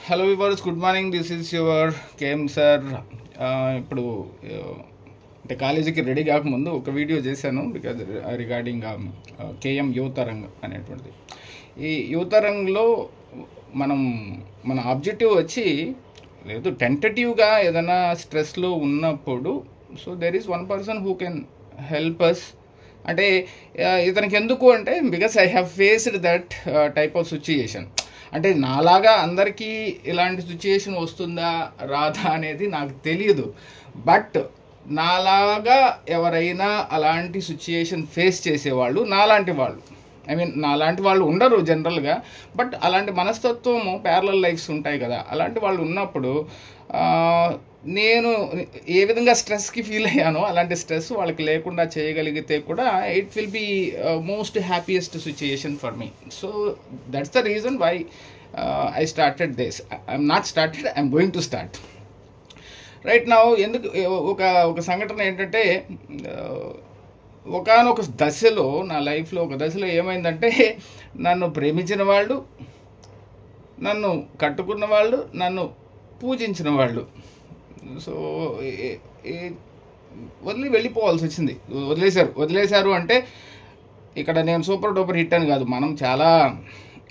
Hello viewers, good morning. This is your KM sir. ఇప్పుడు అంటే కాలేజీకి రెడీ కాకముందు ఒక వీడియో చేశాను బికాజ్ రిగార్డింగ్ కేఎం యువతరంగ్ అనేటువంటిది. ఈ యువతరంగ్లో మన ఆబ్జెక్టివ్ వచ్చి లేదు టెంటేటివ్గా ఏదైనా స్ట్రెస్లో ఉన్నప్పుడు so there is one person who can help us. అంటే ఇతనికి ఎందుకు అంటే because I have faced that type of situation. అంటే నాలాగా అందరికీ ఇలాంటి సిచ్యుయేషన్ వస్తుందా రాదా అనేది నాకు తెలియదు. బట్ నాలాగా ఎవరైనా అలాంటి సిచ్యుయేషన్ ఫేస్ చేసేవాళ్ళు నాలాంటి వాళ్ళు ఉండరు జనరల్గా. బట్ అలాంటి మనస్తత్వము ప్యారలల్ లైఫ్స్ ఉంటాయి కదా, అలాంటి వాళ్ళు ఉన్నప్పుడు నేను ఏ విధంగా స్ట్రెస్కి ఫీల్ అయ్యానో అలాంటి స్ట్రెస్ వాళ్ళకి లేకుండా చేయగలిగితే కూడా it will be most happiest situation for me. So that's the reason why I started this. I'm not started, I'm going to start right now. ఎందుకు ఒక సంఘటన ఏంటంటే ఒకానొక దశలో నా లైఫ్లో ఒక దశలో ఏమైందంటే నన్ను ప్రేమించిన వాళ్ళు, నన్ను కట్టుకున్న వాళ్ళు, నన్ను పూజించిన వాళ్ళు సో వెళ్ళిపోవాల్సి వచ్చింది. వదిలేశారు అంటే ఇక్కడ నేను సూపర్ డూపర్ హిట్ అని కాదు. మనం చాలా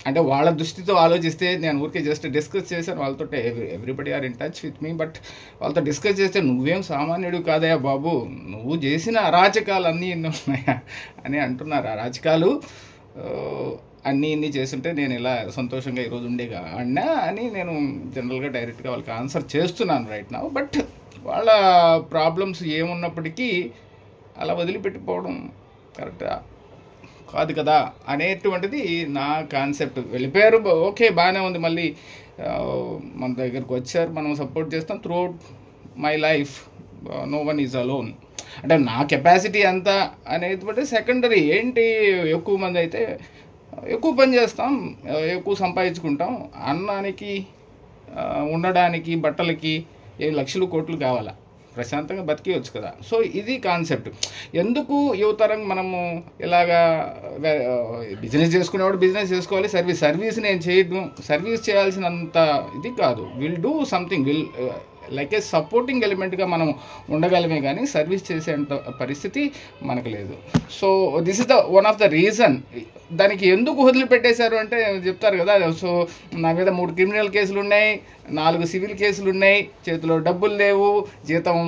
అంటే వాళ్ళ దృష్టితో ఆలోచిస్తే నేను ఊరికే జస్ట్ డిస్కస్ చేశాను వాళ్ళతో. Everybody are in touch with me. But వాళ్ళతో డిస్కస్ చేస్తే నువ్వేం సామాన్యుడు కాదయా బాబు, నువ్వు చేసిన అరాచకాలు అన్నీ ఎన్ని ఉన్నాయా అని అంటున్నారు. అరాచకాలు అన్నీ చేస్తుంటే నేను ఇలా సంతోషంగా ఈరోజు ఉండేగా అన్నా అని నేను జనరల్గా డైరెక్ట్గా వాళ్ళకి ఆన్సర్ చేస్తున్నాను రైట్ నౌ. బట్ వాళ్ళ ప్రాబ్లమ్స్ ఏమున్నప్పటికీ అలా వదిలిపెట్టిపోవడం కరెక్టా కాదు కదా అనేటువంటిది నా కాన్సెప్ట్. వెళ్ళిపోయారు, ఓకే బాగానే ఉంది. మళ్ళీ మన దగ్గరకు వచ్చారు, మనం సపోర్ట్ చేస్తాం. Throughout my life no one is alone. అంటే నా కెపాసిటీ ఎంత అనేది సెకండరీ. ఏంటి ఎక్కువ మంది అయితే ఎక్కువ పని చేస్తాం, ఎక్కువ సంపాదించుకుంటాం, అన్నానికి ఉండడానికి బట్టలకి లక్షలు కోట్లు కావాలా, ప్రశాంతంగా బతికేయచ్చు కదా. సో ఇది కాన్సెప్ట్. ఎందుకు యువతరం మనము ఇలాగా బిజినెస్ చేసుకునేవాడు బిజినెస్ చేసుకోవాలి, సర్వీస్ నేను చేయను, సర్వీస్ చేయాల్సినంత ఇది కాదు. Will do something, like a supporting ఎలిమెంట్గా మనం ఉండగలమే కానీ సర్వీస్ చేసేంత పరిస్థితి మనకు లేదు. So this is the one of the reason. దానికి ఎందుకు వదిలిపెట్టేశారు అంటే చెప్తారు కదా. సో నా మీద 3 క్రిమినల్ కేసులు ఉన్నాయి, 4 సివిల్ కేసులు ఉన్నాయి, చేతిలో డబ్బులు లేవు, జీతం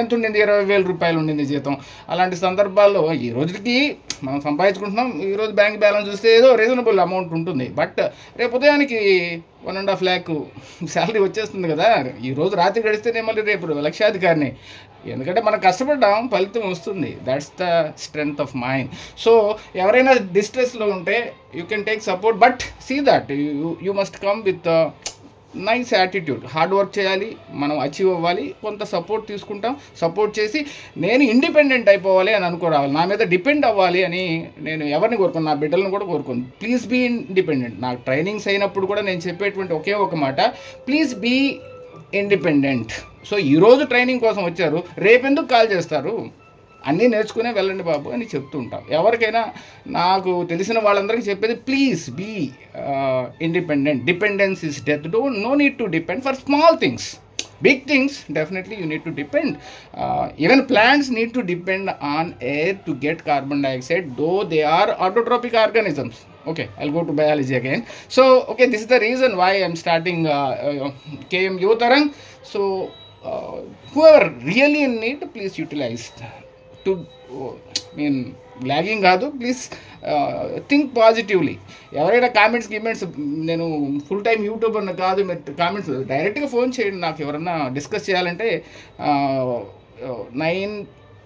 ఎంత ఉండింది, 20,000 రూపాయలు ఉండింది జీతం. అలాంటి సందర్భాల్లో ఈ రోజుకి మనం సంపాదించుకుంటున్నాం, ఈరోజు బ్యాంక్ బ్యాలెన్స్ చూస్తే ఏదో రీజనబుల్ అమౌంట్ ఉంటుంది. బట్ రేపు ఉదయానికి 1.5 lakh శాలరీ వచ్చేస్తుంది కదా. ఈరోజు రాత్రి గడిస్తేనే మళ్ళీ రేపు లక్షాధికారిని. ఎందుకంటే మనం కష్టపడ్డాం, ఫలితం వస్తుంది. That's the strength of mind. So ఎవరైనా డిస్ట్రెస్లో ఉంటే you can take support. But see that you must come with nice attitude. Hard work చేయాలి, మనం అచీవ్ అవ్వాలి, కొంత సపోర్ట్ తీసుకుంటాం. సపోర్ట్ చేసి నేను ఇండిపెండెంట్ అయిపోవాలి అని అనుకోరావాలి, నా మీద డిపెండ్ అవ్వాలి అని నేను ఎవరిని కోరుకోను, నా బిడ్డలను కూడా కోరుకోను. Please be independent. నాకు ట్రైనింగ్స్ అయినప్పుడు కూడా నేను చెప్పేటువంటి ఒకే ఒక మాట, ప్లీజ్ బీ ఇండిపెండెంట్. సో ఈరోజు ట్రైనింగ్ కోసం వచ్చారు, రేపెందుకు కాల్ చేస్తారు, అన్నీ నేర్చుకునే వెళ్ళండి బాబు అని చెప్తూ ఉంటాం. ఎవరికైనా నాకు తెలిసిన వాళ్ళందరికీ చెప్పేది please be independent. Dependence is death. No need to depend for small things. Big things, definitely you need to depend. Even plants need to depend on air to get carbon dioxide, though they are autotrophic organisms. Okay, I'll go to biology again. So, okay, this is the reason why I'm starting KM Yuvarang. So, whoever really in need, please utilize to logging కాదు, please think positively. ఎవరైనా comments నేను full time YouTuber కాదు, మీరు comments డైరెక్ట్గా phone చేయండి. నాకు ఎవరన్నా discuss చేయాలంటే 9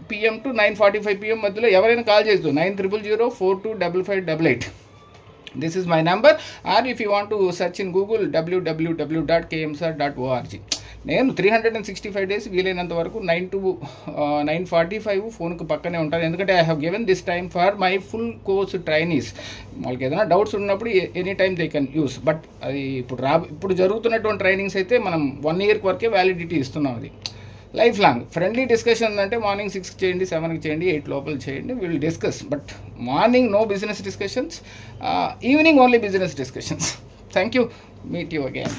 PM to 9:45 PM మధ్యలో ఎవరైనా కాల్ చేయొచ్చు. 9000425588. This is my number. Or if you want to search in Google, www.kmsar.org. నేను 365 days వీలైనంత వరకు 9 to 9:45 ఫోన్కు పక్కనే ఉంటాను. ఎందుకంటే I have given this time for my full course trainees. వాళ్ళకి ఏదైనా డౌట్స్ ఉన్నప్పుడు any time they can use. But అది ఇప్పుడు జరుగుతున్నటువంటి ట్రైనింగ్స్ అయితే మనం 1 year వరకే వ్యాలిడిటీ ఇస్తున్నాం. అది లైఫ్ లాంగ్ ఫ్రెండ్లీ డిస్కషన్ అంటే మార్నింగ్ 6కి చేయండి, 7కి చేయండి, 8 లోపల చేయండి, will discuss. But morning no business discussions, evening only business discussions. Thank you, meet you again.